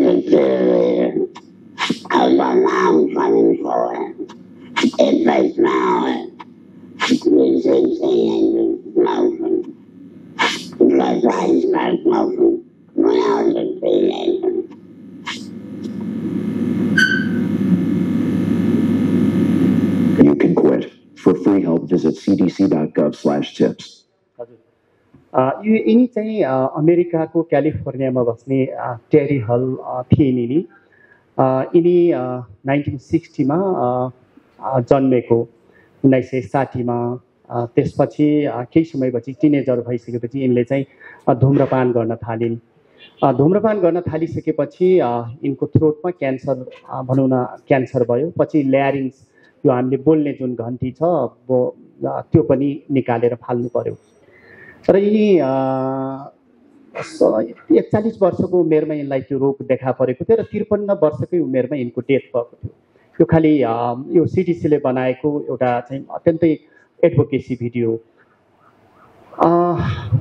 particularly as I'm now coming for it takes now resisting smoking because I started smoking when I was a teenager. You can quit. For free help, visit cdc.gov/tips. यो यिनी चाहिँ अमेरिकाको क्यालिफोर्नियामा बस्ने टेरी हल थिए नि यिनी 1960मा जन्मेको 1960मा त्यसपछि केही समयपछि टिनेजर भइसकेपछि यिनले चाहिँ धूम्रपान गर्न थालिन् धूम्रपान गर्न थालिसकेपछि यिनको थ्रोटमा क्यान्सर भनौँ न क्यान्सर भयो पछि ल्यारिङ्स यो हामीले बोल्ने जुन घन्टी छ त्यो पनि निकालेर फाल्नु पर्यो र यिनी 41 वर्षको उमेरमा यिनलाई त्यो रोग देखा परेको थियो र 53 वर्षकै उमेरमा यिनको डेथ भएको थियो यो खाली यो सीडीसीले बनाएको एउटा चाहिँ अत्यन्तै एडभोकेसी भिडियो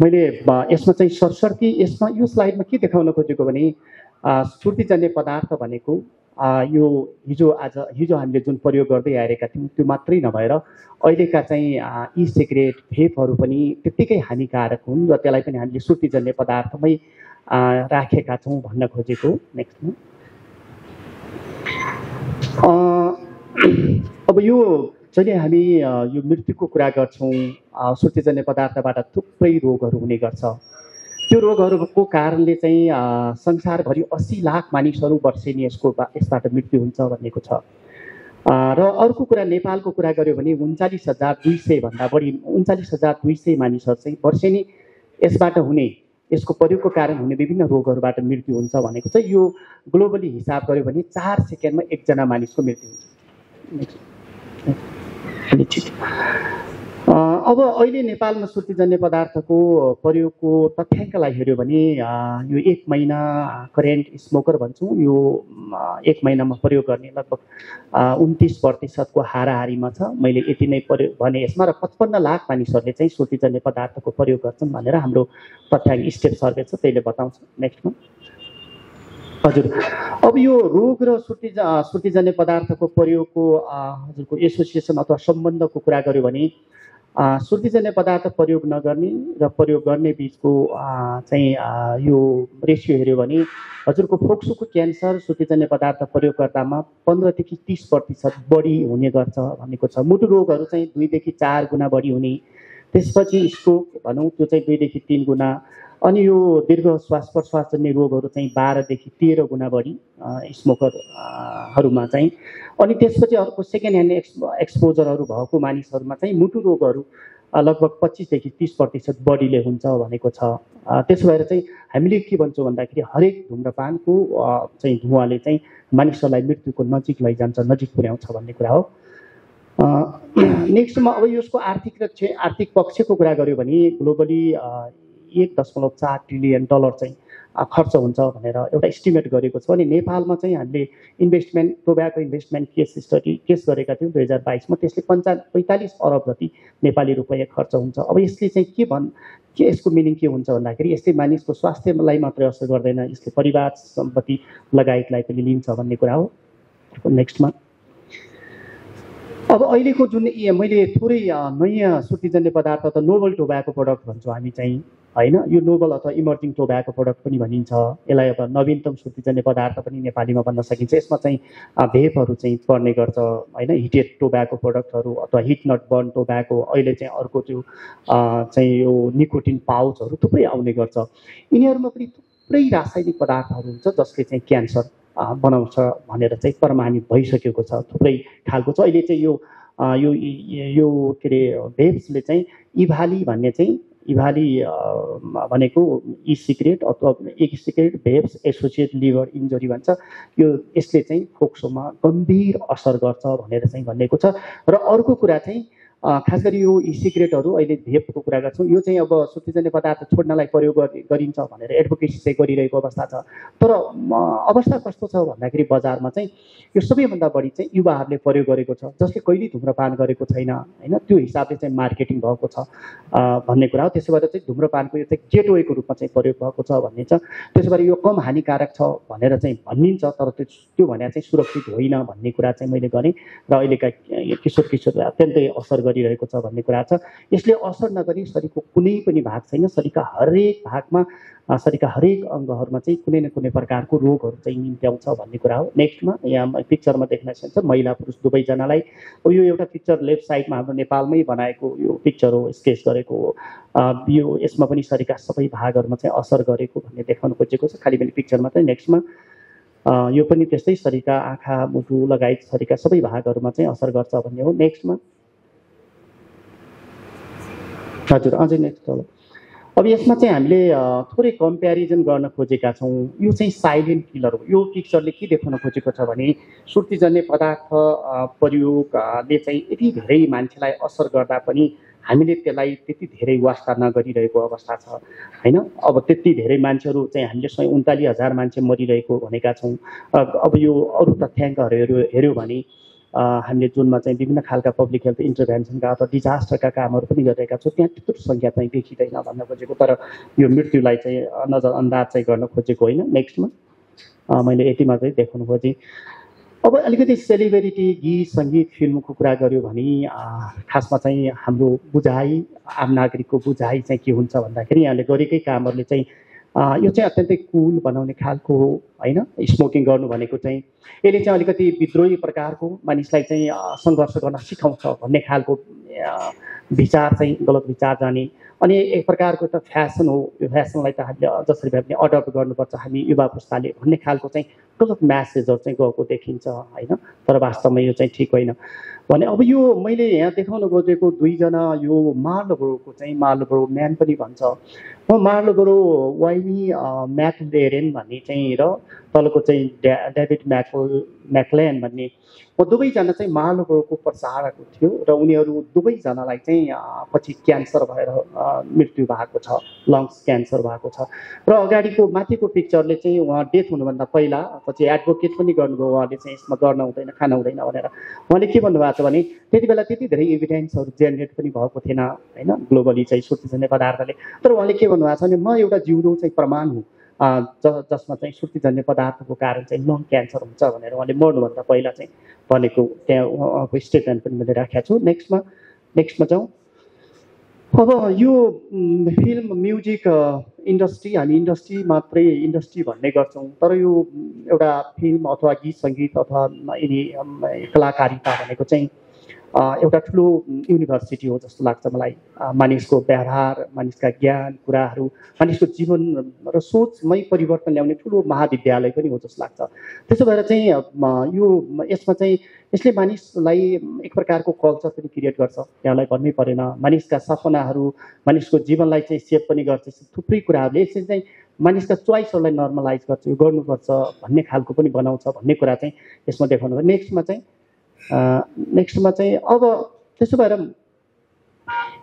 मैले यसमा चाहिँ सरसर्ती यसमा यो स्लाइडमा के देखाउन खोजेको भने सुर्तीजन्य पदार्थ भनेको यो हिजो हामीले जुन प्रयोग गर्दै आएका थियौँ त्यो मात्रै नभएर अहिलेका चाहिँ ई सिगरेट भेपहरू पनि त्यत्तिकै हानिकारक हुन् र त्यसलाई पनि हामीले सुर्तीजन्य पदार्थमै राखेका छौँ भन्न खोजेको नेक्स्टमा अब यो जहिले हामी यो मृत्युको कुरा गर्छौँ सुर्तीजन्य पदार्थबाट थुप्रै रोगहरू हुने गर्छ त्यो रोगहरूको कारणले चाहिँ संसारभरि 80 लाख मानिसहरू वर्षेनी यसबाट मृत्यु हुन्छ भनेको छ र अर्को कुरा नेपालको कुरा गर्यो भने 39,200 भन्दा बढी 39,200 मानिसहरू चाहिँ वर्षेनी यसबाट हुने यसको प्रयोगको कारण हुने विभिन्न रोगहरूबाट मृत्यु हुन्छ भनेको चाहिँ यो ग्लोबली हिसाब गर्यो भने 4 सेकेन्डमा एकजना मानिसको मृत्यु हुन्छ अब अहिले नेपालमा सुर्तीजन्य पदार्थको प्रयोगको तथ्याङ्कलाई हेऱ्यो भने यो 1 महिना करेन्ट स्मोकर भन्छौँ यो 1 महिनामा प्रयोग गर्ने लगभग 29% को हाराहारीमा छ मैले यति नै भने यसमा र 55 लाख मानिसहरूले चाहिँ सुर्तीजन्य पदार्थको प्रयोग गर्छन् भनेर हाम्रो तथ्याङ्क स्टेट सर्वे छ त्यसले बताउँछ नेक्स्टमा हजुर अब यो रोग र सुर्तीजन्य पदार्थको प्रयोगको हजुरको एसोसिएसन अथवा सम्बन्धको कुरा गर्यो भने सुर्तीजन्य पदार्थ प्रयोग नगर्ने र प्रयोग गर्ने बिचको चाहिँ यो रेसियो हेऱ्यो भने हजुरको फोक्सोको क्यान्सर सुर्तीजन्य पदार्थ प्रयोगकर्तामा 15 देखि 30% बढी हुने गर्छ भनेको छ मुटु रोगहरू चाहिँ 2 देखि 4 गुणा बढी हुने त्यसपछि स्ट्रोक भनौँ त्यो चाहिँ 2 देखि 3 गुणा अनि यो दीर्घ श्वास प्रश्वास जन्य रोगहरू चाहिँ 12 देखि 13 गुणा बढी स्मोकरहरूमा चाहिँ अनि त्यसपछि अर्को सेकेन्ड ह्यान्ड एक्सपोजरहरू भएको मानिसहरूमा चाहिँ मुटु रोगहरू लगभग 25 देखि 30% बढीले हुन्छ भनेको छ त्यसो भएर चाहिँ हामीले के भन्छौँ भन्दाखेरि हरेक धूम्रपानको चाहिँ धुवाले चाहिँ मानिसहरूलाई मृत्युको नजिक लैजान्छ नजिक पुर्याउँछ भन्ने कुरा हो नेक्स्टमा अब यसको आर्थिक पक्षको कुरा गर्यो भने ग्लोबली 1.4 ट्रिलियन डलर चाहिँ खर्च हुन्छ भनेर एउटा एस्टिमेट गरेको छ अनि नेपालमा चाहिँ हामीले टोब्याको इन्भेस्टमेन्ट केस गरेका थियौँ 2022 मा त्यसले 45 अरब जति नेपाली रुपैयाँ खर्च हुन्छ अब यसले चाहिँ के यसको मिनिङ के हुन्छ भन्दाखेरि यसले मानिसको स्वास्थ्यलाई मात्रै असर गर्दैन यसले परिवार सम्पत्ति लगायतलाई पनि लिन्छ भन्ने कुरा हो नेक्स्टमा अब अहिलेको जुन मैले थोरै नयाँ सुर्तीजन्य पदार्थ त नोबल टोब्याको प्रोडक्ट भन्छौँ हामी चाहिँ हैन यो नोबल अथवा इमर्जिङ टोब्याको प्रोडक्ट पनि भनिन्छ यसलाई अब नवीनतम सुर्तीजन्य पदार्थ पनि नेपालीमा भन्न सकिन्छ यसमा चाहिँ भेपहरू चाहिँ पर्ने गर्छ हैन हिटेड टोब्याको प्रोडक्टहरू अथवा हिट नट बर्न टोब्याको अहिले चाहिँ अर्को त्यो चाहिँ यो निकोटिन पाउचहरू थुप्रै आउने गर्छ यिनीहरूमा पनि थुप्रै रासायनिक पदार्थहरू हुन्छ जसले चाहिँ क्यान्सर बनाउँछ भनेर चाहिँ प्रमाणित भइसकेको छ थुप्रै खालको छ अहिले चाहिँ यो के अरे भेप्सले चाहिँ इभाली भन्ने चाहिँ इभाली भनेको ई सिगरेट अथवा एक सिगरेट भेप्स एसोसिएट लिभर इन्जरी भन्छ यो यसले चाहिँ फोक्सोमा गम्भीर असर गर्छ भनेर चाहिँ भनेको छ र अर्को कुरा चाहिँ खास गरी यो ई सिगरेटहरू अहिले भेपको कुरा गर्छौँ, यो चाहिँ अब सुत्केजन्य पदार्थ छोड्नलाई प्रयोग गरिन्छ भनेर एडभोकेसी चाहिँ गरिरहेको अवस्था छ। तर अवस्था कस्तो छ भन्दाखेरि बजारमा चाहिँ यो सबैभन्दा बढी चाहिँ युवाहरूले प्रयोग गरेको छ, जसले कहिल्यै धुम्रपान गरेको छैन होइन, त्यो हिसाबले चाहिँ मार्केटिङ भएको छ भन्ने कुरा हो। त्यसो भएर चाहिँ धुम्रपानको यो चाहिँ गेटवेको रूपमा चाहिँ प्रयोग भएको छ भन्ने छ। त्यसो भएर यो कम हानिकारक छ भनेर चाहिँ भनिन्छ, तर त्यो भने चाहिँ सुरक्षित होइन भन्ने कुरा चाहिँ मैले गरेँ र अहिलेका किशोर किशोरलाई अत्यन्तै असर गरिरहेको छ भन्ने कुरा छ। यसले असर नगरी शरीरको कुनै पनि भाग छैन, शरीरका हरेक भागमा शरीरका हरेक अङ्गहरूमा चाहिँ कुनै न कुनै प्रकारको रोगहरू चाहिँ निम्त्याउँछ भन्ने कुरा हो। नेक्स्टमा यहाँ पिक्चरमा देख्न सक्छ महिला पुरुष दुवैजनालाई। यो एउटा पिक्चर लेफ्ट साइडमा हाम्रो नेपालमै बनाएको यो पिक्चर हो, स्केच गरेको हो। यो यसमा पनि शरीरका सबै भागहरूमा चाहिँ असर गरेको भन्ने देखाउन खोजेको छ, खालि पनि पिक्चर मात्रै। नेक्स्टमा यो पनि त्यस्तै शरीरका आँखा मुटु लगायत शरीरका सबै भागहरूमा चाहिँ असर गर्छ भन्ने हो। नेक्स्टमा हजुर अझै नेक्स्ट होला। अब यसमा चाहिँ हामीले थोरै कम्प्यारिजन गर्न खोजेका छौँ। यो चाहिँ साइलेन्ट किलर हो। यो पिक्चरले के देखाउन खोजेको छ भने सुर्तीजन्य पदार्थ प्रयोगले चाहिँ यति धेरै मान्छेलाई असर गर्दा पनि हामीले त्यसलाई त्यति धेरै वास्ता नगरिरहेको अवस्था छ होइन। अब त्यति धेरै मान्छेहरू चाहिँ हामीले 139,000 मान्छे मरिरहेको भनेका छौँ। अब यो अरू तथ्याङ्कहरू हेऱ्यो भने हामीले जुनमा चाहिँ विभिन्न खालका पब्लिक हेल्थ इन्टरभेन्सनका अथवा डिजास्टरका कामहरू पनि गरिरहेका छौँ, त्यहाँ त्यत्रो सङ्ख्या चाहिँ देखिँदैन भन्न खोजेको, तर यो मृत्युलाई चाहिँ नजरअन्दाज चाहिँ गर्न खोजेको होइन। नेक्स्टमा मैले यति मात्रै देखाउनु खोजेँ। अब अलिकति सेलिब्रिटी गीत सङ्गीत फिल्मको कुरा गऱ्यो भने खासमा चाहिँ हाम्रो बुझाइ आम नागरिकको बुझाइ चाहिँ के हुन्छ भन्दाखेरि यहाँले गरेकै कामहरूले चाहिँ यो चाहिँ अत्यन्तै कुल बनाउने खालको हो होइन। स्मोकिङ गर्नु भनेको चाहिँ यसले चाहिँ अलिकति विद्रोही प्रकारको मानिसलाई चाहिँ सङ्घर्ष गर्न सिकाउँछ भन्ने खालको विचार चाहिँ गलत विचार जाने, अनि एक प्रकारको त फ्यासन हो। यो फ्यासनलाई त हामीले जसरी भए पनि अडप्ट गर्नुपर्छ हामी युवा पुस्ताले भन्ने खालको चाहिँ गलत म्यासेजहरू चाहिँ गएको देखिन्छ होइन। तर वास्तवमा यो चाहिँ ठिक होइन भने। अब यो मैले यहाँ देखाउन खोजेको दुईजना यो मार्लबोरोको चाहिँ मार्लबोरो म्यान पनि भन्छ, म मार्लबोरो वाइनी म्याक्लेरेन भन्ने चाहिँ र तलको चाहिँ डेभिड म्याक्लेन भन्ने, म दुवैजना चाहिँ मार्लबोरोको प्रचारक थियो र उनीहरू दुवैजनालाई चाहिँ पछि क्यान्सर भएर मृत्यु भएको छ, लङ्स क्यान्सर भएको छ। र अगाडिको माथिको पिक्चरले चाहिँ उहाँ डेथ हुनुभन्दा पहिला पछि एडभोकेट पनि गर्नुभयो, उहाँले चाहिँ यसमा गर्न हुँदैन खान हुँदैन भनेर। उहाँले के भन्नुभएको छ भने त्यति बेला त्यति धेरै इभिडेन्सहरू जेनेरेट पनि भएको थिएन होइन ग्लोबली चाहिँ सुर्तीजन्य पदार्थले। तर उहाँले के भन्नुभएको छ भने म एउटा जिउँदो चाहिँ प्रमाण हुँ जसमा चाहिँ सुर्तीजन्य पदार्थको कारण चाहिँ लङ क्यान्सर हुन्छ भनेर उहाँले मर्नुभन्दा पहिला चाहिँ भनेको त्यहाँ उहाँको स्टेटमेन्ट पनि मैले राखेको छु। नेक्स्टमा जाउँ। अब यो फिल्म म्युजिक इन्डस्ट्री हामी इन्डस्ट्री मात्रै इन्डस्ट्री भन्ने गर्छौँ, तर यो एउटा फिल्म अथवा गीत सङ्गीत अथवा यिनी कलाकारिता भनेको चाहिँ एउटा ठुलो युनिभर्सिटी हो जस्तो लाग्छ मलाई। मानिसको व्यवहार, मानिसका ज्ञान कुराहरू, मानिसको जीवन र सोचमै परिवर्तन ल्याउने ठुलो महाविद्यालय पनि हो जस्तो लाग्छ। त्यसो भएर चाहिँ यो यसमा चाहिँ यसले मानिसलाई एक प्रकारको कल्चर पनि क्रिएट गर्छ, त्यहाँलाई भन्नै परेन। मानिसका सपनाहरू, मानिसको जीवनलाई चाहिँ सेभ पनि गर्छ। थुप्रै कुराहरूले यसले चाहिँ मानिसका चोइसहरूलाई नर्मलाइज गर्छ, यो गर्नुपर्छ भन्ने खालको पनि बनाउँछ भन्ने कुरा चाहिँ यसमा देखाउनु भयो। नेक्स्टमा चाहिँ अब त्यसो भएर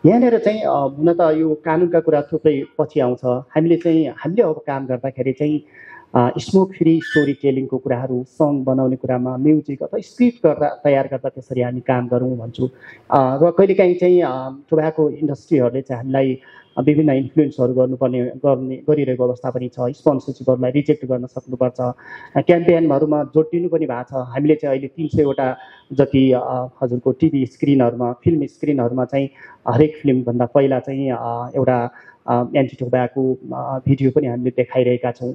यहाँनिर चाहिँ हुन त यो कानुनका कुरा थुप्रै पछि आउँछ। हामीले अब काम गर्दाखेरि चाहिँ स्मोक फ्री स्टोरी टेलिङको कुराहरू, सङ बनाउने कुरामा म्युजिक अथवा स्क्रिप्ट तयार गर्दा त्यसरी हामी काम गरौँ भन्छु। र कहिलेकाहीँ चाहिँ टोब्याको इन्डस्ट्रीहरूले चाहिँ हामीलाई विभिन्न इन्फ्लुएन्सहरू गरिरहेको अवस्था पनि छ। स्पोन्सरसिपहरूलाई रिजेक्ट गर्न सक्नुपर्छ, क्याम्पेनहरूमा जोडिनु पनि भएको छ। हामीले चाहिँ अहिले 300वटा जति हजुरको टिभी स्क्रिनहरूमा फिल्म स्क्रिनहरूमा चाहिँ हरेक फिल्मभन्दा पहिला चाहिँ एउटा एन्टी टोब्याको भिडियो पनि हामीले देखाइरहेका छौँ।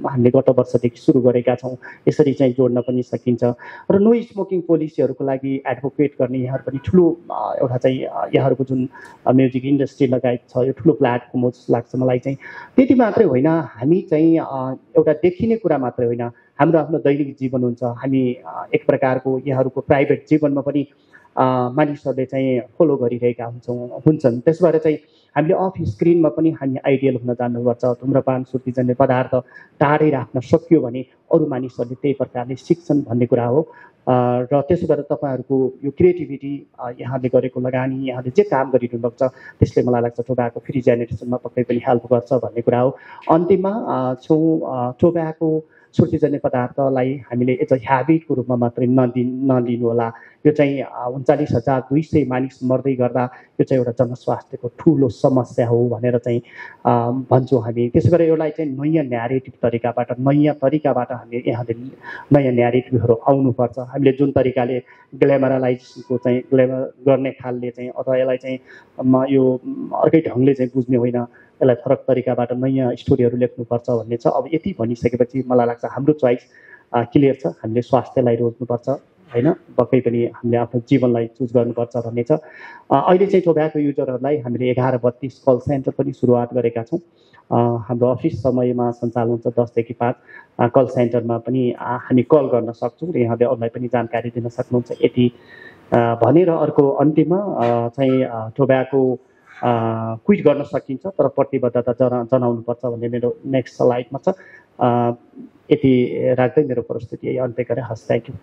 हामीले गत वर्षदेखि सुरु गरेका छौँ। यसरी चाहिँ जोड्न पनि सकिन्छ। र नो स्मोकिङ पोलिसीहरूको लागि एडभोकेट गर्ने यहाँहरू पनि ठुलो एउटा चाहिँ यहाँहरूको जुन म्युजिक इन्डस्ट्री लगायत छ यो ठुलो प्लेटफर्म हो जस्तो लाग्छ मलाई चाहिँ। त्यति मात्रै होइन, हामी चाहिँ एउटा देखिने कुरा मात्रै होइन, हाम्रो आफ्नो दैनिक जीवन हुन्छ। हामी एक प्रकारको यहाँहरूको प्राइभेट जीवनमा पनि मानिसहरूले चाहिँ फलो गरिरहेका हुन्छन्। त्यस भएर चाहिँ हामीले अफ स्क्रिनमा पनि हामी आइडियल हुन जान्नुपर्छ। धुम्रपान सुर्तीजन्य पदार्थ टाढै राख्न सक्यो भने अरू मानिसहरूले त्यही प्रकारले सिक्छन् भन्ने कुरा हो। र त्यसो गरेर तपाईँहरूको यो क्रिएटिभिटी, यहाँले गरेको लगानी, यहाँले जे काम गरिरहनु भएको छ त्यसले मलाई लाग्छ टोब्याको फेरि जेनेरेसनमा पक्कै पनि हेल्प गर्छ भन्ने कुरा हो। अन्तिममा टोब्याको सुर्तीजन्य पदार्थलाई हामीले एज अ ह्याबिटको रूपमा मात्रै नलिनु होला। यो चाहिँ 39,200 मानिस मर्दै गर्दा यो चाहिँ एउटा जनस्वास्थ्यको ठुलो समस्या हो भनेर चाहिँ भन्छौँ हामी। त्यसो गरेर यसलाई चाहिँ नयाँ न्यारेटिभ तरिकाबाट हामी यहाँले नयाँ न्यारेटिभहरू आउनुपर्छ। हामीले जुन तरिकाले ग्ल्यामरलाइजेसनको चाहिँ ग्ल्यामर गर्ने खालले चाहिँ अथवा यसलाई चाहिँ यो अर्कै ढङ्गले चाहिँ बुझ्ने होइन, यसलाई फरक तरिकाबाट नयाँ स्टोरीहरू लेख्नुपर्छ भन्ने छ। अब यति भनिसकेपछि मलाई लाग्छ हाम्रो चोइस क्लियर छ, हामीले स्वास्थ्यलाई रोज्नुपर्छ होइन, पक्कै पनि हामीले आफ्नो जीवनलाई चुज गर्नुपर्छ भन्ने छ। अहिले चाहिँ टोब्याको युजरहरूलाई हामीले 1132 कल सेन्टर पनि सुरुवात गरेका छौँ। हाम्रो अफिस समयमा सञ्चालन हुन्छ 10 देखि 5। कल सेन्टरमा पनि हामी कल गर्न सक्छौँ र यहाँले अरूलाई पनि जानकारी दिन सक्नुहुन्छ। यति भनेर अर्को अन्तिममा चाहिँ टोब्याको क्विट गर्न सकिन्छ तर प्रतिबद्धता जनाउनुपर्छ भन्ने मेरो नेक्स्ट स्लाइडमा छ। यति राख्दै मेरो प्रस्तुति अन्त्य गरेँ। हस्, थ्याङ्क यू।